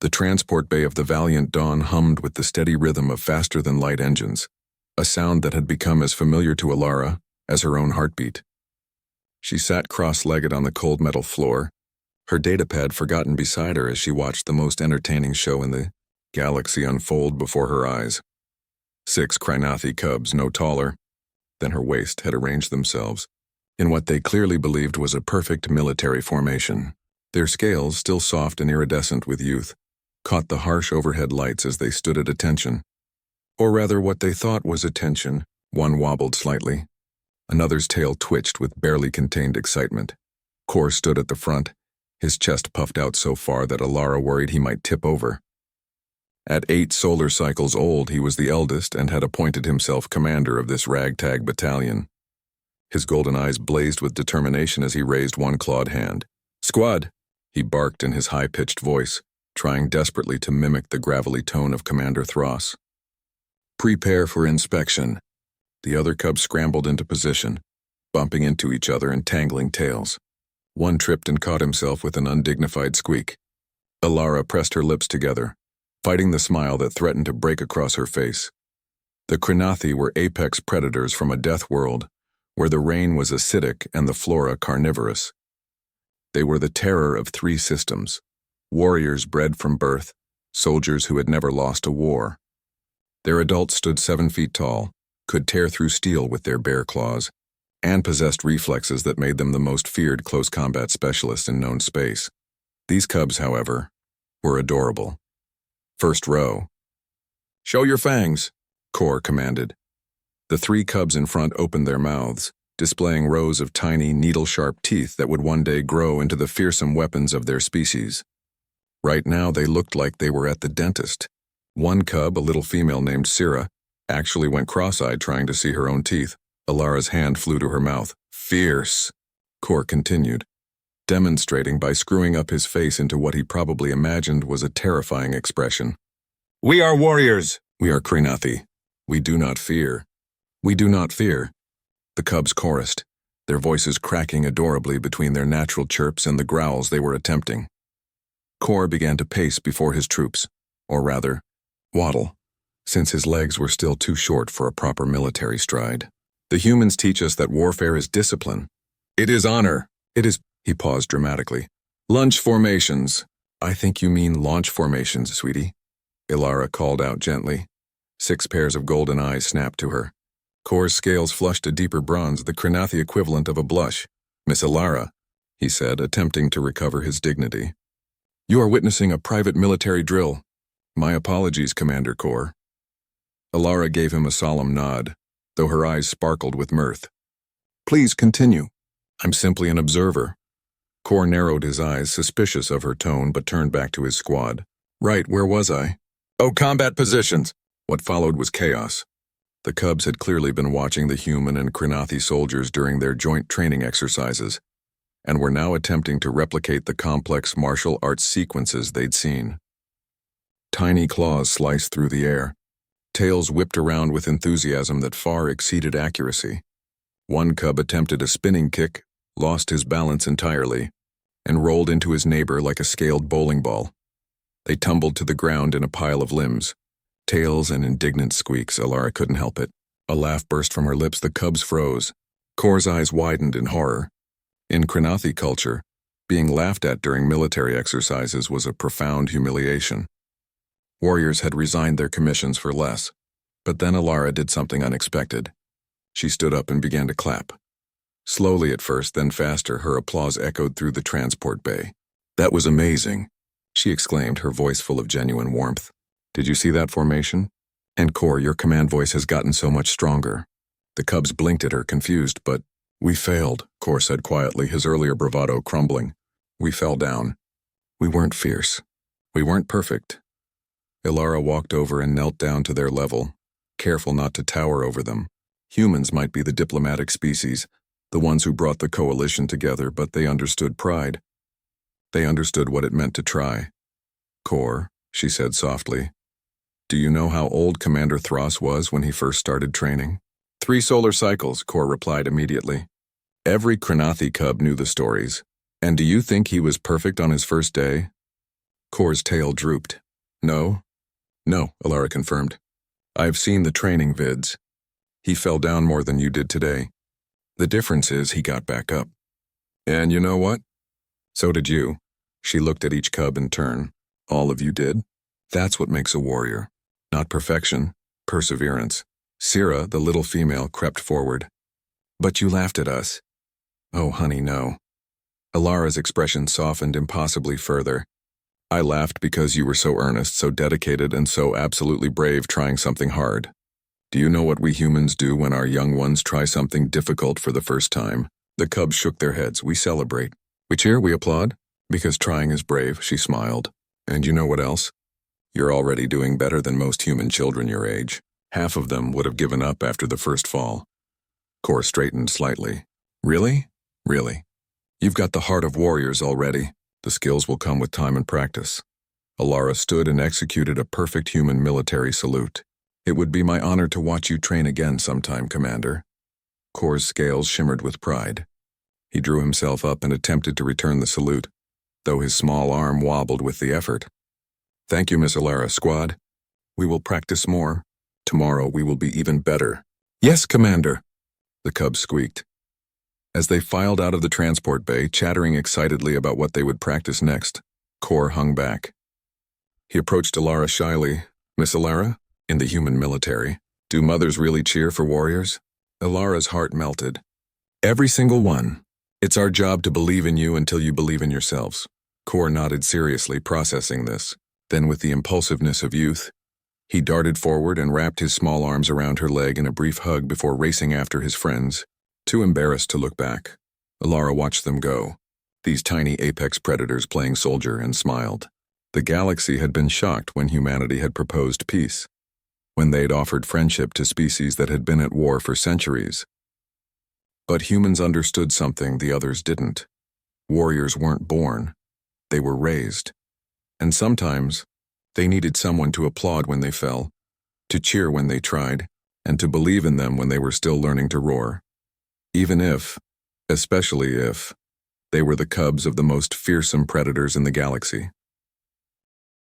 The transport bay of the Valiant Dawn hummed with the steady rhythm of faster-than-light engines, a sound that had become as familiar to Alara as her own heartbeat. She sat cross-legged on the cold metal floor, her datapad forgotten beside her as she watched the most entertaining show in the galaxy unfold before her eyes. 6 Krynathi cubs, no taller than her waist, had arranged themselves in what they clearly believed was a perfect military formation. Their scales, still soft and iridescent with youth, caught the harsh overhead lights as they stood at attention. Or rather, what they thought was attention. One wobbled slightly. Another's tail twitched with barely contained excitement. Kor stood at the front, his chest puffed out so far that Alara worried he might tip over. At 8 solar cycles old, he was the eldest and had appointed himself commander of this ragtag battalion. His golden eyes blazed with determination as he raised one clawed hand. "Squad!" he barked in his high-pitched voice, trying desperately to mimic the gravelly tone of Commander Thross. "Prepare for inspection." The other cubs scrambled into position, bumping into each other and tangling tails. One tripped and caught himself with an undignified squeak. Alara pressed her lips together, fighting the smile that threatened to break across her face. The Krynathi were apex predators from a death world, where the rain was acidic and the flora carnivorous. They were the terror of 3 systems: warriors bred from birth, soldiers who had never lost a war. Their adults stood 7 feet tall, could tear through steel with their bare claws, and possessed reflexes that made them the most feared close combat specialists in known space. These cubs, however, were adorable. First row. "Show your fangs," Kor commanded. The 3 cubs in front opened their mouths, displaying rows of tiny, needle-sharp teeth that would one day grow into the fearsome weapons of their species. Right now, they looked like they were at the dentist. One cub, a little female named Syrah, actually went cross-eyed trying to see her own teeth. Alara's hand flew to her mouth. "Fierce," Kor continued, demonstrating by screwing up his face into what he probably imagined was a terrifying expression. "We are warriors. We are Krynathi. We do not fear. We do not fear." The cubs chorused, their voices cracking adorably between their natural chirps and the growls they were attempting. Kor began to pace before his troops, or rather, waddle, since his legs were still too short for a proper military stride. "The humans teach us that warfare is discipline. It is honor. It is—" He paused dramatically. "Lunge formations." "I think you mean launch formations, sweetie," Alara called out gently. 6 pairs of golden eyes snapped to her. Kor's scales flushed a deeper bronze, the Krynathi equivalent of a blush. "Miss Alara," he said, attempting to recover his dignity. "You are witnessing a private military drill." "My apologies, Commander Kor." Alara gave him a solemn nod, though her eyes sparkled with mirth. "Please continue." "I'm simply an observer." Kor narrowed his eyes, suspicious of her tone, but turned back to his squad. "Right, where was I?" "Oh, combat positions!" What followed was chaos. The cubs had clearly been watching the human and Krynathi soldiers during their joint training exercises, and were now attempting to replicate the complex martial arts sequences they'd seen. Tiny claws sliced through the air, tails whipped around with enthusiasm that far exceeded accuracy. One cub attempted a spinning kick, lost his balance entirely, and rolled into his neighbor like a scaled bowling ball. They tumbled to the ground in a pile of limbs. Tails and indignant squeaks. Alara couldn't help it. A laugh burst from her lips. The cubs froze. Kor's eyes widened in horror. In Krynathi culture, being laughed at during military exercises was a profound humiliation. Warriors had resigned their commissions for less. But then Alara did something unexpected. She stood up and began to clap. Slowly at first, then faster, her applause echoed through the transport bay. "That was amazing," she exclaimed, her voice full of genuine warmth. "Did you see that formation? And Kor, your command voice has gotten so much stronger." The cubs blinked at her, confused, but "We failed," Kor said quietly, his earlier bravado crumbling. "We fell down. We weren't fierce. We weren't perfect." Alara walked over and knelt down to their level, careful not to tower over them. Humans might be the diplomatic species, the ones who brought the coalition together, but they understood pride. They understood what it meant to try. "Kor," she said softly, "do you know how old Commander Thross was when he first started training?" 3 solar cycles, Kor replied immediately. Every Krynathi cub knew the stories. "And do you think he was perfect on his first day?" Kor's tail drooped. No? No, Alara confirmed. I've seen the training vids. He fell down more than you did today. The difference is he got back up. And you know what? So did you. She looked at each cub in turn. All of you did? That's what makes a warrior. Not perfection, perseverance. Sira, the little female, crept forward. But you laughed at us. Oh, honey, no. Alara's expression softened impossibly further. I laughed because you were so earnest, so dedicated, and so absolutely brave trying something hard. Do you know what we humans do when our young ones try something difficult for the first time? The cubs shook their heads. We celebrate. We cheer, we applaud. Because trying is brave, she smiled. And you know what else? You're already doing better than most human children your age. Half of them would have given up after the first fall. Kor straightened slightly. Really? Really. You've got the heart of warriors already. The skills will come with time and practice. Alara stood and executed a perfect human military salute. It would be my honor to watch you train again sometime, Commander. Kor's scales shimmered with pride. He drew himself up and attempted to return the salute, though his small arm wobbled with the effort. Thank you, Miss Alara, squad. We will practice more. Tomorrow we will be even better. Yes, Commander, the cubs squeaked. As they filed out of the transport bay, chattering excitedly about what they would practice next, Kor hung back. He approached Alara shyly. Miss Alara, in the human military, do mothers really cheer for warriors? Alara's heart melted. Every single one. It's our job to believe in you until you believe in yourselves. Kor nodded seriously, processing this. Then with the impulsiveness of youth, he darted forward and wrapped his small arms around her leg in a brief hug before racing after his friends. Too embarrassed to look back, Alara watched them go, these tiny apex predators playing soldier, and smiled. The galaxy had been shocked when humanity had proposed peace, when they'd offered friendship to species that had been at war for centuries. But humans understood something the others didn't. Warriors weren't born, they were raised. And sometimes, they needed someone to applaud when they fell, to cheer when they tried, and to believe in them when they were still learning to roar. Even if, especially if, they were the cubs of the most fearsome predators in the galaxy.